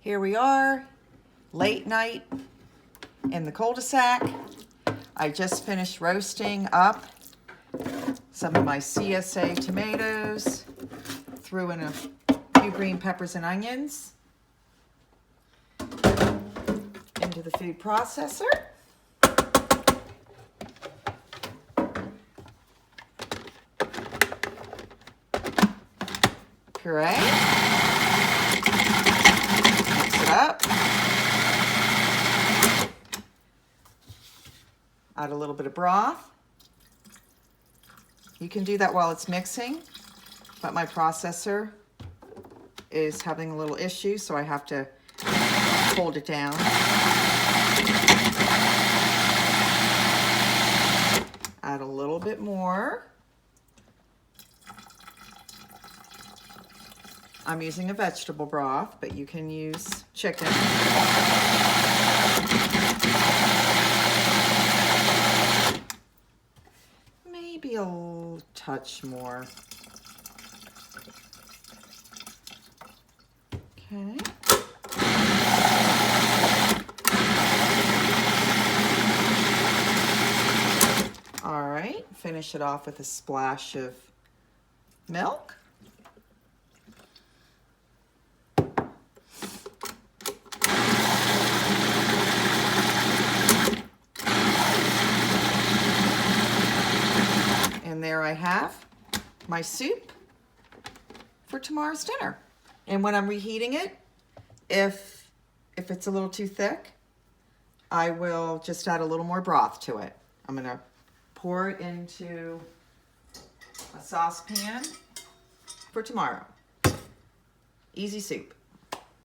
Here we are, late night in the cul-de-sac. I just finished roasting up some of my CSA tomatoes, threw in a few green peppers and onions into the food processor. Puree. Mix it up. Add a little bit of broth. You can do that while it's mixing, but my processor is having a little issue, so I have to hold it down. Add a little bit more. I'm using a vegetable broth, but you can use chicken. Maybe a touch more. Okay. All right, finish it off with a splash of milk. And there I have my soup for tomorrow's dinner. And when I'm reheating it, if it's a little too thick, I will just add a little more broth to it. I'm gonna pour it into a saucepan for tomorrow. Easy soup.